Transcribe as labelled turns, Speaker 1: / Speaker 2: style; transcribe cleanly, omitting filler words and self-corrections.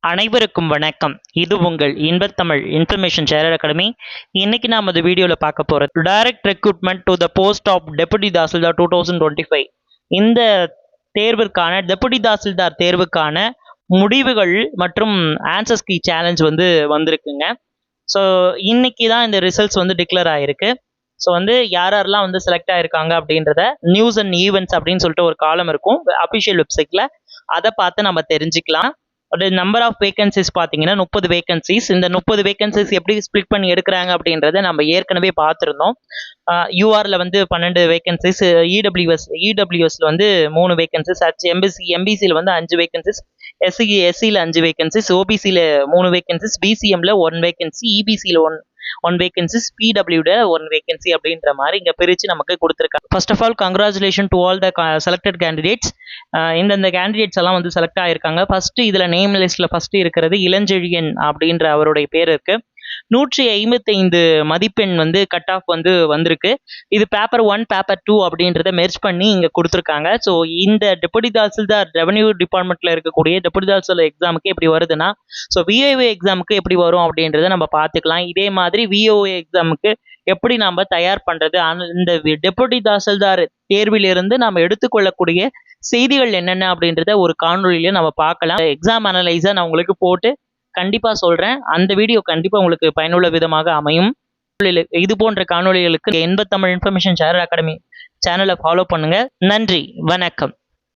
Speaker 1: அனைவருக்கும் வணக்கம். இது உங்கள் இன்பத்தமிழ் இன்ஃபர்மேஷன் ஷேர் அகாடமி. இன்னைக்கு நாம் இந்த வீடியோவில் பார்க்க போகிறது direct recruitment to the post of deputy tahsildar 2025. இந்த தேர்விற்கான டெபுட்டி தாசில்தார் தேர்வுக்கான முடிவுகள் மற்றும் ஆன்சர்ஸ் கீ சேலஞ்ச் வந்திருக்குங்க. ஸோ இன்னைக்கு தான் இந்த ரிசல்ட்ஸ் டிக்ளேர் ஆகிருக்கு. ஸோ யாரெல்லாம் செலக்ட் ஆகிருக்காங்க அப்படின்றத நியூஸ் அண்ட் ஈவெண்ட்ஸ் அப்படின்னு சொல்லிட்டு ஒரு காலம் இருக்கும் அஃபிஷியல் வெப்சைட்டில். அதை பார்த்து நம்ம தெரிஞ்சுக்கலாம். நம்பர் ஆஃப் வேகன்சிஸ் பார்த்தீங்கன்னா 30 வேகன்சிஸ். இந்த 30 வேகன்சிஸ் எப்படி ஸ்பிளிட் பண்ணி எடுக்கிறாங்க அப்படின்றத நம்ம ஏற்கனவே பார்த்துருந்தோம். யூஆரில் 12 வேகன்சிஸ், இடபிள்யூஎஸ்ல 3 வேகன்சிஸ், எம்பிசியில் 5 வேகன்சிஸ், எஸ்சியில் 5 வேகன்சிஸ், ஓபிசியில் 3 வேகன்சிஸ், பிசிஎம்ல 1 வேகன்சி, இபிசியில் 1 வேகன்சிஸ், பிடபிள்யூட 1 வேகன்சி அப்படின்ற மாதிரி இங்கே பிரித்து நமக்கு கொடுத்துருக்காங்க. First of all congratulation to all the selected candidates. இந்த கேண்டிடேட்ஸ் எல்லாம் செலக்ட் ஆகிருக்காங்க. ஃபர்ஸ்ட் இதில் நேம் லிஸ்ட்டில் ஃபர்ஸ்ட் இருக்கிறது இளஞ்செழியன் அப்படின்ற அவருடைய பேர் இருக்கு. 155 மதிப்பெண் கட் ஆஃப் வந்திருக்கு. இது பேப்பர் 1 பேப்பர் 2 அப்படின்றத மெர்ஜ் பண்ணி இங்கே கொடுத்துருக்காங்க. ஸோ இந்த டெபுட்டி தாசில்தார் ரெவன்யூ டிபார்ட்மெண்ட்டில் இருக்கக்கூடிய டெபுட்டி தாசில்தார் எக்ஸாமுக்கு எப்படி வருதுன்னா, ஸோ விஏஓ எக்ஸாமுக்கு எப்படி வரும் அப்படின்றத நம்ம பார்த்துக்கலாம். இதே மாதிரி விஏஓ எக்ஸாமுக்கு எப்படி நாம் தயார் பண்ணுறது, இந்த டெபுட்டி தாசில்தார் தேர்விலிருந்து நாம் எடுத்துக்கொள்ளக்கூடிய செய்திகள் என்னென்ன அப்படின்றத ஒரு காணொலியில நம்ம பார்க்கலாம். எக்ஸாம் அனலைஸை நான் உங்களுக்கு போட்டு கண்டிப்பாக சொல்கிறேன். அந்த வீடியோ கண்டிப்பாக உங்களுக்கு பயனுள்ள விதமாக அமையும். இது போன்ற காணொலிகளுக்கு இன்பத்தமிழ் இன்ஃபர்மேஷன் ஷேர் அகாடமி சேனலை ஃபாலோ பண்ணுங்க. நன்றி, வணக்கம்.